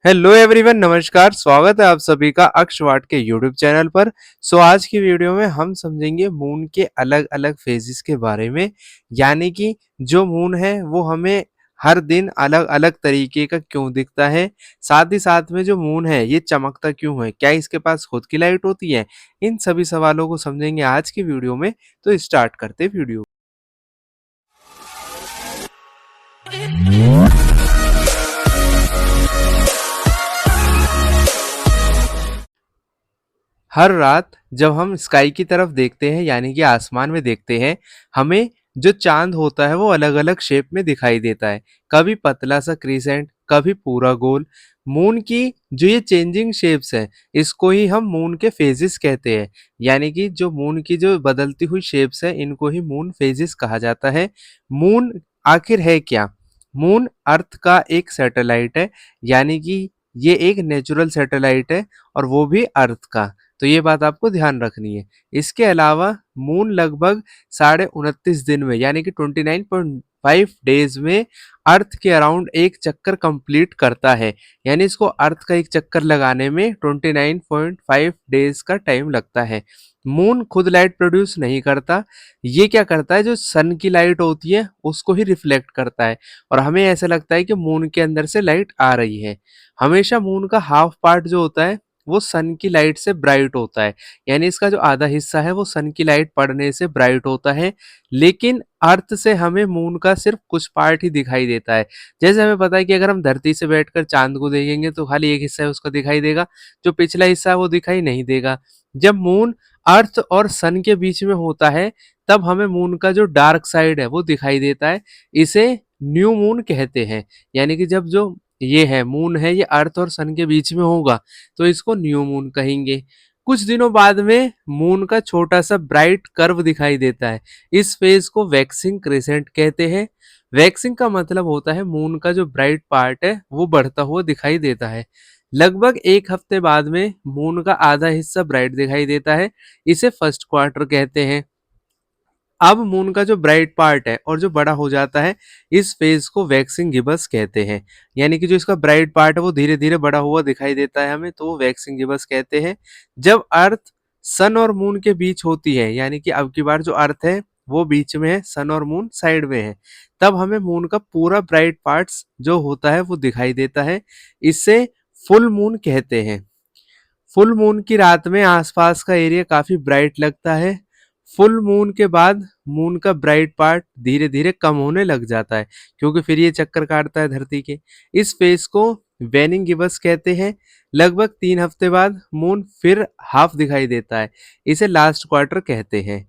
Hello everyone, नमस्कार। स्वागत है आप सभी का अक्षवाट के यूट्यूब चैनल पर। आज की वीडियो में हम समझेंगे मून के अलग अलग फेजेस के बारे में। यानी कि जो मून है वो हमें हर दिन अलग अलग तरीके का क्यों दिखता है, साथ ही साथ में जो मून है ये चमकता क्यों है, क्या इसके पास खुद की लाइट होती है। इन सभी सवालों को समझेंगे आज की वीडियो में। तो स्टार्ट करते वीडियो। हर रात जब हम स्काई की तरफ देखते हैं यानी कि आसमान में देखते हैं, हमें जो चांद होता है वो अलग अलग शेप में दिखाई देता है। कभी पतला सा क्रीसेंट, कभी पूरा गोल। मून की जो ये चेंजिंग शेप्स है, इसको ही हम मून के फेजेस कहते हैं। यानी कि जो मून की जो बदलती हुई शेप्स है, इनको ही मून फेजेस कहा जाता है। मून आखिर है क्या? मून अर्थ का एक सैटेलाइट है। यानी कि ये एक नेचुरल सैटेलाइट है, और वो भी अर्थ का। तो ये बात आपको ध्यान रखनी है। इसके अलावा मून लगभग 29.5 दिन में यानी कि 29.5 डेज में अर्थ के अराउंड एक चक्कर कंप्लीट करता है। यानी इसको अर्थ का एक चक्कर लगाने में 29.5 डेज का टाइम लगता है। मून खुद लाइट प्रोड्यूस नहीं करता। ये क्या करता है, जो सन की लाइट होती है उसको ही रिफ्लेक्ट करता है, और हमें ऐसा लगता है कि मून के अंदर से लाइट आ रही है। हमेशा मून का हाफ पार्ट जो होता है वो सन की लाइट से ब्राइट होता है। यानी इसका जो आधा हिस्सा है वो सन की लाइट पड़ने से ब्राइट होता है। लेकिन अर्थ से हमें मून का सिर्फ कुछ पार्ट ही दिखाई देता है। जैसे हमें पता है कि अगर हम धरती से बैठकर चांद को देखेंगे तो खाली एक हिस्सा है उसका दिखाई देगा, जो पिछला हिस्सा है वो दिखाई नहीं देगा। जब मून अर्थ और सन के बीच में होता है, तब हमें मून का जो डार्क साइड है वो दिखाई देता है। इसे न्यू मून कहते हैं। यानी कि जब जो ये है मून है, ये अर्थ और सन के बीच में होगा तो इसको न्यू मून कहेंगे। कुछ दिनों बाद में मून का छोटा सा ब्राइट कर्व दिखाई देता है। इस फेज को वैक्सिंग क्रिसेंट कहते हैं। वैक्सिंग का मतलब होता है मून का जो ब्राइट पार्ट है वो बढ़ता हुआ दिखाई देता है। लगभग एक हफ्ते बाद में मून का आधा हिस्सा ब्राइट दिखाई देता है। इसे फर्स्ट क्वार्टर कहते हैं। अब मून का जो ब्राइट पार्ट है और जो बड़ा हो जाता है, इस फेज को वैक्सिंग गिबस कहते हैं। यानी कि जो इसका ब्राइट पार्ट है वो धीरे धीरे बड़ा हुआ दिखाई देता है हमें, तो वो वैक्सिंग गिबस कहते हैं। जब अर्थ सन और मून के बीच होती है, यानी कि अब की बार जो अर्थ है वो बीच में है, सन और मून साइड में है, तब हमें मून का पूरा ब्राइट पार्ट्स जो होता है वो दिखाई देता है। इसे फुल मून कहते हैं। फुल मून की रात में आसपास का एरिया काफी ब्राइट लगता है। फुल मून के बाद मून का ब्राइट पार्ट धीरे धीरे कम होने लग जाता है, क्योंकि फिर ये चक्कर काटता है धरती के। इस फेज को वेनिंग गिबस कहते हैं। लगभग 3 हफ्ते बाद मून फिर हाफ दिखाई देता है। इसे लास्ट क्वार्टर कहते हैं।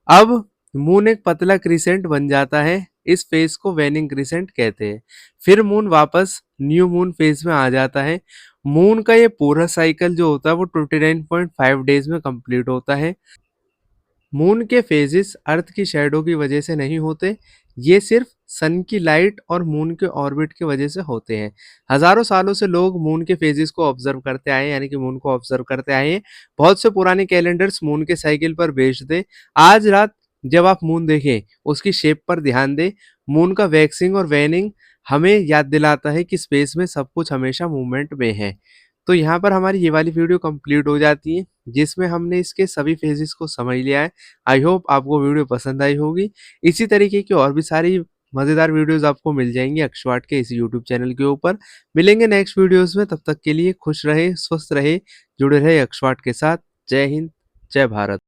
अब मून एक पतला क्रिसेंट बन जाता है। इस फेज को वेनिंग क्रिसेंट कहते हैं। फिर मून वापस न्यू मून फेज में आ जाता है। मून का ये पूरा साइकिल जो होता है वो 29.5 डेज में कंप्लीट होता है। मून के फेजेस अर्थ की शैडो की वजह से नहीं होते, ये सिर्फ सन की लाइट और मून के ऑर्बिट की वजह से होते हैं। हजारों सालों से लोग मून के फेजेस को ऑब्जर्व करते आए हैं, यानी कि मून को ऑब्जर्व करते आए हैं। बहुत से पुराने कैलेंडर्स मून के साइकिल पर बेस्ड थे। आज रात जब आप मून देखें, उसकी शेप पर ध्यान दें। मून का वैक्सिंग और वेनिंग हमें याद दिलाता है कि स्पेस में सब कुछ हमेशा मूवमेंट में है। तो यहाँ पर हमारी ये वाली वीडियो कंप्लीट हो जाती है, जिसमें हमने इसके सभी फेजेस को समझ लिया है। आई होप आपको वीडियो पसंद आई होगी। इसी तरीके की और भी सारी मज़ेदार वीडियोस आपको मिल जाएंगी अक्षवाट के इस यूट्यूब चैनल के ऊपर। मिलेंगे नेक्स्ट वीडियोस में, तब तक के लिए खुश रहे, स्वस्थ रहे, जुड़े रहे अक्षवाट के साथ। जय हिंद, जय भारत।